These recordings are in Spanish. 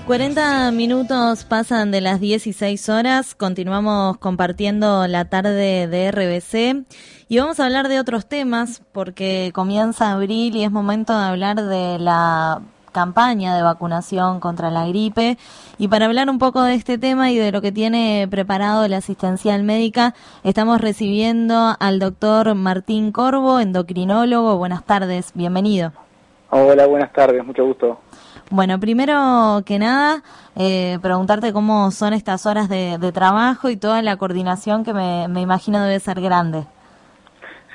40 minutos pasan de las 16 horas, continuamos compartiendo la tarde de RBC y vamos a hablar de otros temas porque comienza abril y es momento de hablar de la campaña de vacunación contra la gripe. Y para hablar un poco de este tema y de lo que tiene preparado la asistencial médica, estamos recibiendo al doctor Martín Corvo, endocrinólogo. Buenas tardes, bienvenido. Hola, buenas tardes, mucho gusto. Bueno, primero que nada, preguntarte cómo son estas horas de trabajo y toda la coordinación que me imagino debe ser grande.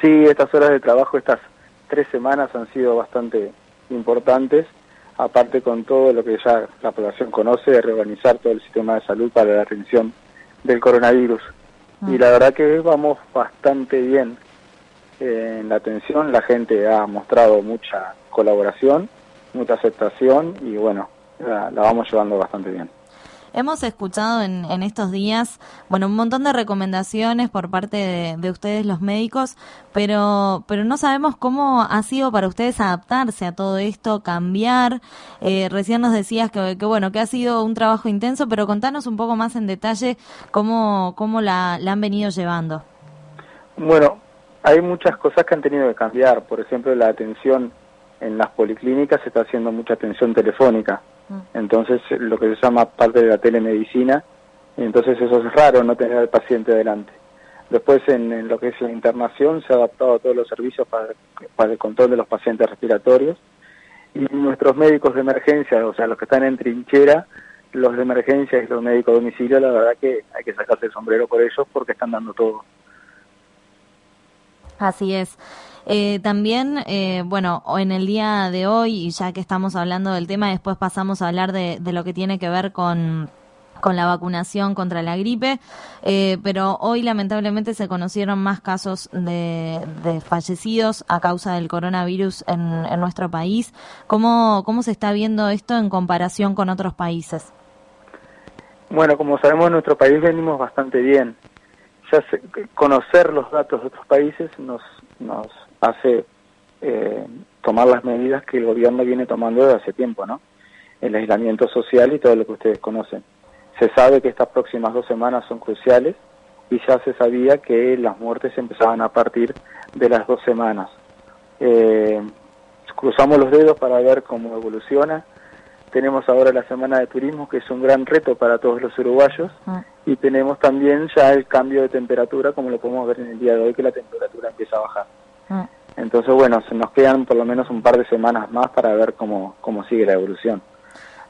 Sí, estas horas de trabajo, estas 3 semanas han sido bastante importantes, aparte con todo lo que ya la población conoce de reorganizar todo el sistema de salud para la atención del coronavirus. Y la verdad que vamos bastante bien en la atención, la gente ha mostrado mucha colaboración, mucha aceptación y bueno, la vamos llevando bastante bien. Hemos escuchado en estos días, bueno, un montón de recomendaciones por parte de ustedes los médicos, pero no sabemos cómo ha sido para ustedes adaptarse a todo esto, cambiar. Recién nos decías que bueno, que ha sido un trabajo intenso, pero contanos un poco más en detalle cómo la han venido llevando. Bueno, hay muchas cosas que han tenido que cambiar, por ejemplo, la atención en las policlínicas se está haciendo mucha atención telefónica, entonces lo que se llama parte de la telemedicina, y entonces eso es raro no tener al paciente delante. Después en lo que es la internación se ha adaptado a todos los servicios para el control de los pacientes respiratorios, y nuestros médicos de emergencia, o sea, los que están en trinchera, los de emergencia y los médicos de domicilio, la verdad que hay que sacarse el sombrero por ellos porque están dando todo. Así es. También, bueno, en el día de hoy, y ya que estamos hablando del tema, después pasamos a hablar de lo que tiene que ver con la vacunación contra la gripe, pero hoy lamentablemente se conocieron más casos de fallecidos a causa del coronavirus en nuestro país. ¿Cómo se está viendo esto en comparación con otros países? Bueno, como sabemos, en nuestro país venimos bastante bien. Ya conocer los datos de otros países nos hace tomar las medidas que el gobierno viene tomando desde hace tiempo, ¿no? El aislamiento social y todo lo que ustedes conocen. Se sabe que estas próximas 2 semanas son cruciales y ya se sabía que las muertes empezaban a partir de las 2 semanas. Cruzamos los dedos para ver cómo evoluciona. Tenemos ahora la Semana de Turismo, que es un gran reto para todos los uruguayos, y tenemos también ya el cambio de temperatura, como lo podemos ver en el día de hoy, que la temperatura empieza a bajar. Entonces, bueno, se nos quedan por lo menos un par de semanas más para ver cómo sigue la evolución.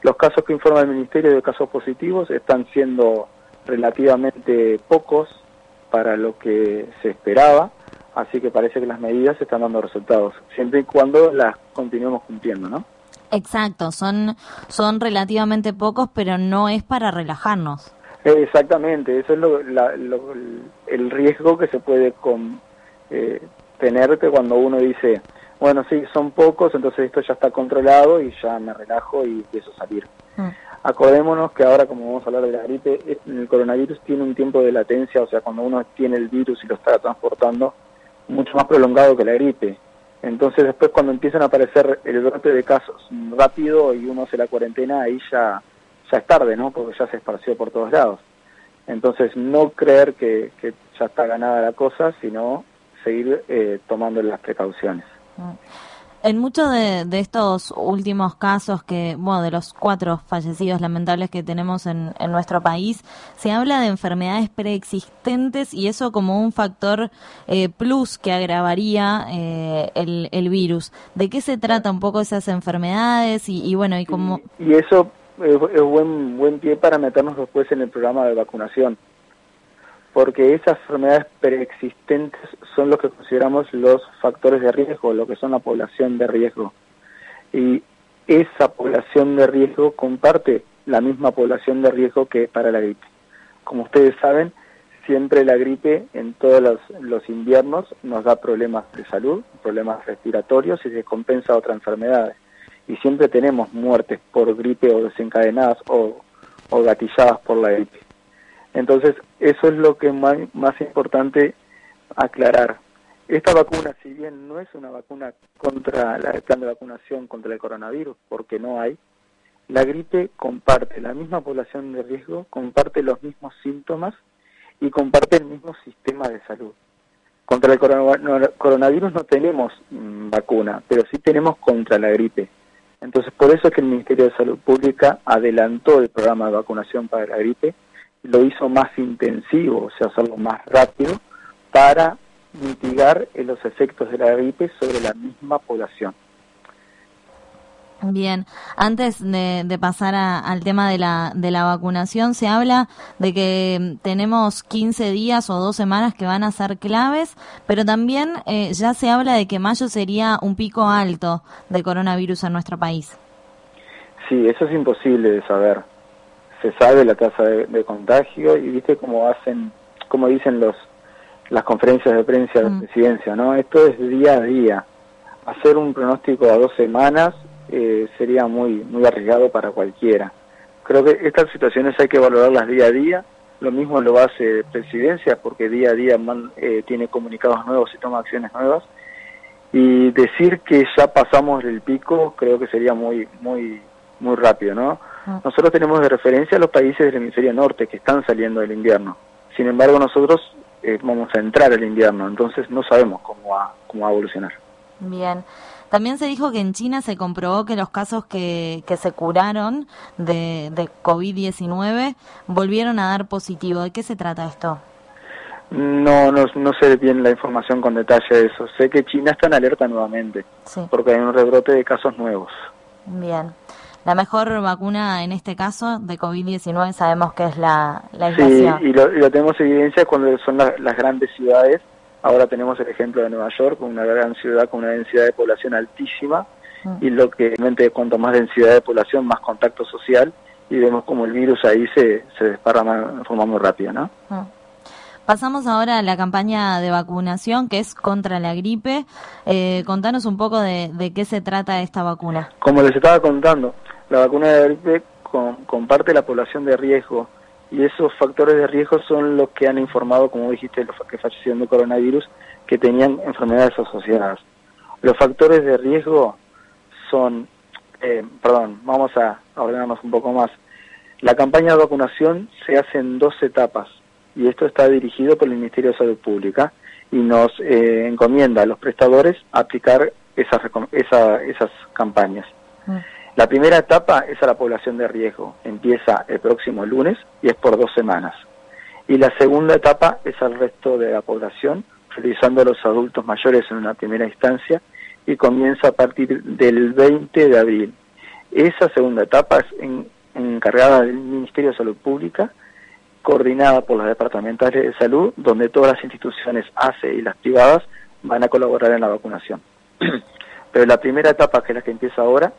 Los casos que informa el Ministerio de casos positivos están siendo relativamente pocos para lo que se esperaba, así que parece que las medidas están dando resultados, siempre y cuando las continuemos cumpliendo, ¿no? Exacto, son relativamente pocos, pero no es para relajarnos. Exactamente, eso es el riesgo que se puede tenerte cuando uno dice, bueno, sí, son pocos, entonces esto ya está controlado y ya me relajo y empiezo a salir. Acordémonos que ahora, como vamos a hablar de la gripe, el coronavirus tiene un tiempo de latencia, o sea, cuando uno tiene el virus y lo está transportando, mucho más prolongado que la gripe. Entonces después cuando empiezan a aparecer el brote de casos rápido y uno hace la cuarentena, ahí ya es tarde, ¿no? Porque ya se esparció por todos lados. Entonces no creer que ya está ganada la cosa, sino seguir tomando las precauciones. En muchos de estos últimos casos de los 4 fallecidos lamentables que tenemos en nuestro país, se habla de enfermedades preexistentes y eso como un factor plus que agravaría el virus. ¿De qué se trata un poco esas enfermedades y bueno, y cómo? Y eso es buen pie para meternos después en el programa de vacunación, porque esas enfermedades preexistentes son los que consideramos los factores de riesgo, lo que son la población de riesgo. Y esa población de riesgo comparte la misma población de riesgo que para la gripe. Como ustedes saben, siempre la gripe en todos los inviernos nos da problemas de salud, problemas respiratorios y se compensa otras enfermedades. Y siempre tenemos muertes por gripe o desencadenadas o gatilladas por la gripe. Entonces, eso es lo que más importante aclarar. Esta vacuna, si bien no es una vacuna contra el plan de vacunación contra el coronavirus, porque no hay, La gripe comparte, la misma población de riesgo comparte los mismos síntomas y comparte el mismo sistema de salud. Contra el coronavirus no tenemos vacuna, pero sí tenemos contra la gripe. Entonces, por eso es que el Ministerio de Salud Pública adelantó el programa de vacunación para la gripe, lo hizo más intensivo, o sea, hacerlo más rápido, para mitigar los efectos de la gripe sobre la misma población. Bien, antes de pasar al tema de la vacunación, se habla de que tenemos 15 días o 2 semanas que van a ser claves, pero también ya se habla de que mayo sería un pico alto de coronavirus en nuestro país. Sí, eso es imposible de saber. Se sabe la tasa de contagio y viste cómo dicen las conferencias de prensa de la presidencia, ¿no? Esto es día a día. Hacer un pronóstico a 2 semanas sería muy arriesgado para cualquiera. Creo que estas situaciones hay que valorarlas día a día. Lo mismo lo hace Presidencia, porque día a día tiene comunicados nuevos y toma acciones nuevas. Y decir que ya pasamos el pico creo que sería muy rápido, ¿no? Nosotros tenemos de referencia a los países del hemisferio norte que están saliendo del invierno. Sin embargo, nosotros vamos a entrar al invierno, entonces no sabemos cómo va a evolucionar. Bien. También se dijo que en China se comprobó que los casos que se curaron de COVID-19 volvieron a dar positivo. ¿De qué se trata esto? No sé bien la información con detalle de eso. Sé que China está en alerta nuevamente, sí, porque hay un rebrote de casos nuevos. Bien. La mejor vacuna en este caso de COVID-19 sabemos que es la aislación. Sí, y lo tenemos evidencia cuando son las grandes ciudades. Ahora tenemos el ejemplo de Nueva York, una gran ciudad con una densidad de población altísima, y lo que realmente cuanto más densidad de población, más contacto social, y vemos como el virus ahí se desparrama de forma muy rápida, ¿no? Pasamos ahora a la campaña de vacunación, que es contra la gripe. Contanos un poco de qué se trata esta vacuna. Como les estaba contando, la vacuna de la gripe comparte la población de riesgo, y esos factores de riesgo son los que han informado, como dijiste, los que fallecieron de coronavirus, que tenían enfermedades asociadas. Los factores de riesgo son, vamos a ordenarnos un poco más. La campaña de vacunación se hace en 2 etapas, y esto está dirigido por el Ministerio de Salud Pública, y nos encomienda a los prestadores aplicar esas campañas. La primera etapa es a la población de riesgo, empieza el próximo lunes y es por 2 semanas. Y la segunda etapa es al resto de la población, realizando a los adultos mayores en una primera instancia, y comienza a partir del 20 de abril. Esa segunda etapa es encargada del Ministerio de Salud Pública, coordinada por los departamentales de salud, donde todas las instituciones ACE y las privadas van a colaborar en la vacunación. Pero la primera etapa, que es la que empieza ahora,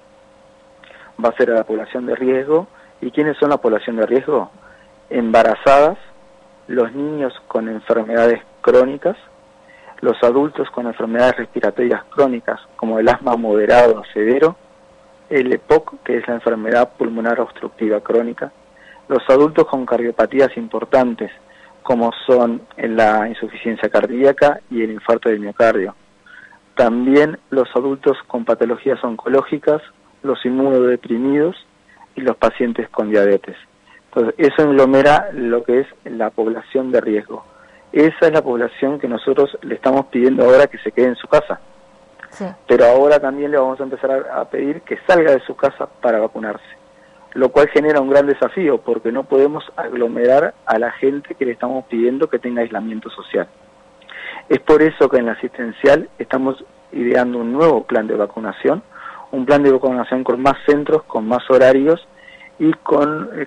va a ser a la población de riesgo. ¿Y quiénes son la población de riesgo? Embarazadas, los niños con enfermedades crónicas, los adultos con enfermedades respiratorias crónicas, como el asma moderado o severo, el EPOC, que es la enfermedad pulmonar obstructiva crónica, los adultos con cardiopatías importantes, como son la insuficiencia cardíaca y el infarto del miocardio. También los adultos con patologías oncológicas, los inmunodeprimidos y los pacientes con diabetes. Entonces, eso englomera lo que es la población de riesgo. Esa es la población que nosotros le estamos pidiendo ahora que se quede en su casa. Sí. Pero ahora también le vamos a empezar a pedir que salga de su casa para vacunarse, lo cual genera un gran desafío, porque no podemos aglomerar a la gente que le estamos pidiendo que tenga aislamiento social. Es por eso que en la asistencial estamos ideando un nuevo plan de vacunación, un plan de vacunación con más centros, con más horarios y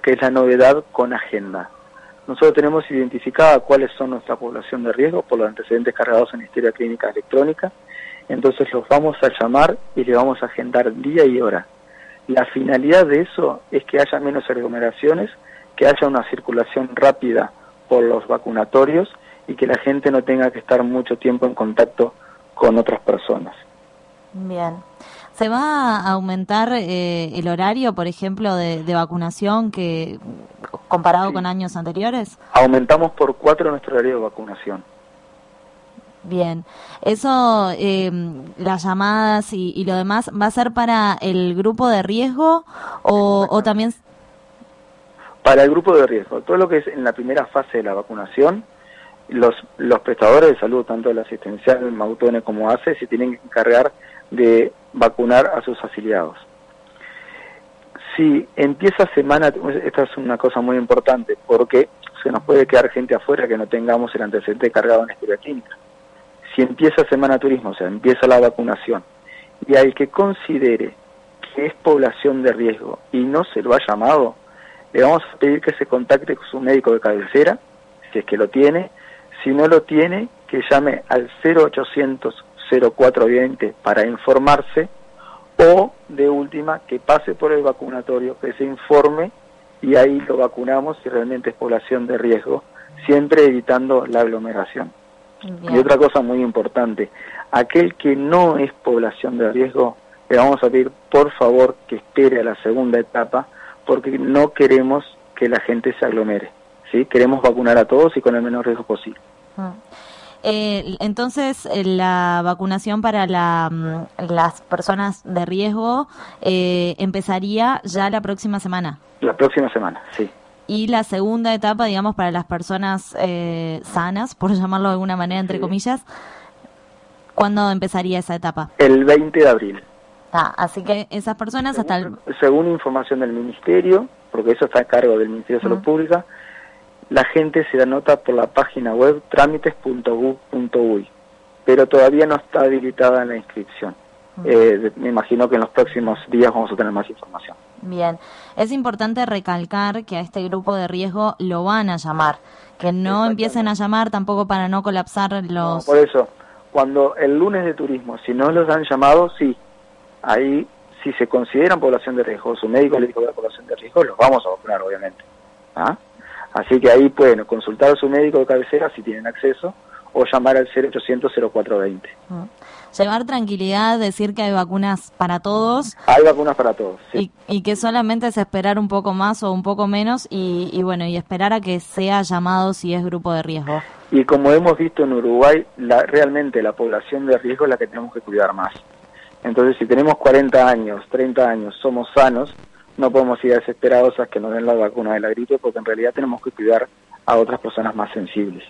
que es la novedad, con agenda. Nosotros tenemos identificada cuáles son nuestra población de riesgo por los antecedentes cargados en historia clínica electrónica, entonces los vamos a llamar y le vamos a agendar día y hora. La finalidad de eso es que haya menos aglomeraciones, que haya una circulación rápida por los vacunatorios y que la gente no tenga que estar mucho tiempo en contacto con otras personas. Bien. ¿Se va a aumentar el horario, por ejemplo, de vacunación que comparado con años anteriores? Aumentamos por 4 nuestro horario de vacunación. Bien, eso, las llamadas y lo demás, ¿va a ser para el grupo de riesgo o también? Para el grupo de riesgo, todo lo que es en la primera fase de la vacunación, los prestadores de salud, tanto el asistencial, Mautone como ACE, se tienen que encargar de vacunar a sus afiliados. Si empieza semana, esta es una cosa muy importante, porque se nos puede quedar gente afuera que no tengamos el antecedente cargado en la historia clínica. Si empieza semana turismo, o sea, empieza la vacunación, y al que considere que es población de riesgo y no se lo ha llamado, le vamos a pedir que se contacte con su médico de cabecera, si es que lo tiene. Si no lo tiene, que llame al 0800-0420 para informarse, o de última, que pase por el vacunatorio, que se informe y ahí lo vacunamos si realmente es población de riesgo, siempre evitando la aglomeración. Bien. Y otra cosa muy importante, aquel que no es población de riesgo, le vamos a pedir por favor que espere a la segunda etapa, porque no queremos que la gente se aglomere, ¿sí? Queremos vacunar a todos y con el menor riesgo posible. Entonces, la vacunación para las personas de riesgo empezaría ya la próxima semana. La próxima semana, sí. Y la segunda etapa, digamos, para las personas sanas, por llamarlo de alguna manera, entre comillas, ¿cuándo empezaría esa etapa? El 20 de abril. Así que esas personas según información del Ministerio, porque eso está a cargo del Ministerio de Salud Pública, la gente se anota por la página web trámites.gov.uy, pero todavía no está habilitada en la inscripción. Me imagino que en los próximos días vamos a tener más información. Bien, es importante recalcar que a este grupo de riesgo lo van a llamar, que no empiecen a llamar tampoco para no colapsar los... No, por eso, cuando el lunes de turismo, si no los han llamado, sí, ahí si se consideran población de riesgo, su médico le dijo que era población de riesgo, los vamos a vacunar obviamente. Así que ahí pueden consultar a su médico de cabecera si tienen acceso o llamar al 0800-0420. Llevar tranquilidad, decir que hay vacunas para todos. Hay vacunas para todos, sí. Y que solamente es esperar un poco más o un poco menos y bueno, y esperar a que sea llamado si es grupo de riesgo. Y como hemos visto en Uruguay, realmente la población de riesgo es la que tenemos que cuidar más. Entonces, si tenemos 40 años, 30 años, somos sanos, no podemos ir desesperados a que nos den la vacuna de la gripe, porque en realidad tenemos que cuidar a otras personas más sensibles.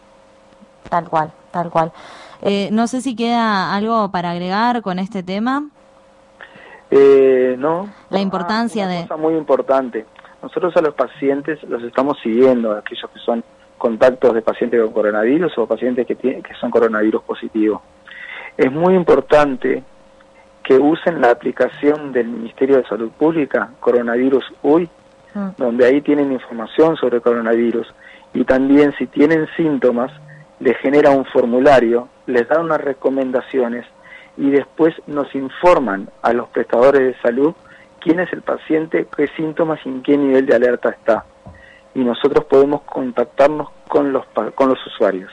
Tal cual, tal cual. No sé si queda algo para agregar con este tema. No. La importancia una cosa muy importante. Nosotros a los pacientes los estamos siguiendo, aquellos que son contactos de pacientes con coronavirus o pacientes que son coronavirus positivos. Es muy importante que usen la aplicación del Ministerio de Salud Pública, Coronavirus UI, donde ahí tienen información sobre coronavirus, y también si tienen síntomas, les genera un formulario, les da unas recomendaciones, y después nos informan a los prestadores de salud quién es el paciente, qué síntomas y en qué nivel de alerta está. Y nosotros podemos contactarnos con los usuarios.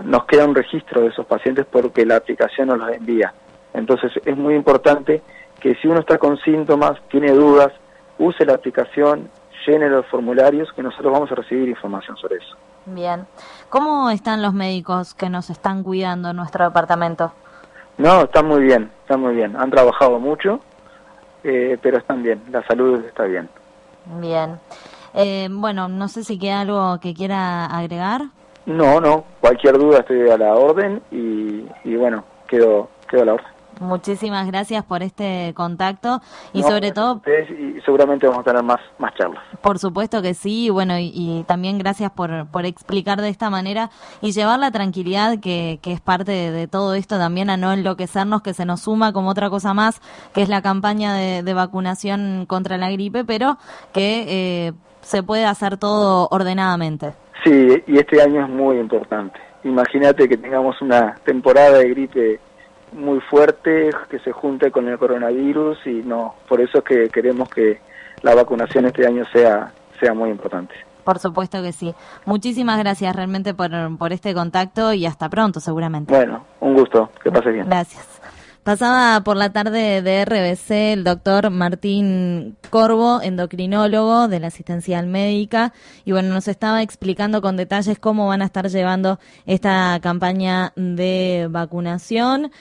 Nos queda un registro de esos pacientes porque la aplicación nos los envía. Entonces es muy importante que si uno está con síntomas, tiene dudas, use la aplicación, llene los formularios, que nosotros vamos a recibir información sobre eso. Bien. ¿Cómo están los médicos que nos están cuidando en nuestro departamento? No, están muy bien, están muy bien. Han trabajado mucho, pero están bien, la salud está bien. Bien. Bueno, no sé si queda algo que quiera agregar. No, cualquier duda estoy a la orden y bueno, quedo a la orden. Muchísimas gracias por este contacto y sobre todo... Y seguramente vamos a tener más charlas. Por supuesto que sí, bueno, y también gracias por explicar de esta manera y llevar la tranquilidad que es parte de todo esto también, a no enloquecernos, que se nos suma como otra cosa más, que es la campaña de vacunación contra la gripe, pero que se puede hacer todo ordenadamente. Sí, y este año es muy importante. Imagínate que tengamos una temporada de gripe muy fuerte que se junte con el coronavirus y no, por eso es que queremos que la vacunación este año sea muy importante. Por supuesto que sí. Muchísimas gracias realmente por este contacto y hasta pronto seguramente. Bueno, un gusto, que pase bien. Gracias. Pasaba por la tarde de RBC el doctor Martín Corvo, endocrinólogo de la Asistencial Médica, y bueno, nos estaba explicando con detalles cómo van a estar llevando esta campaña de vacunación.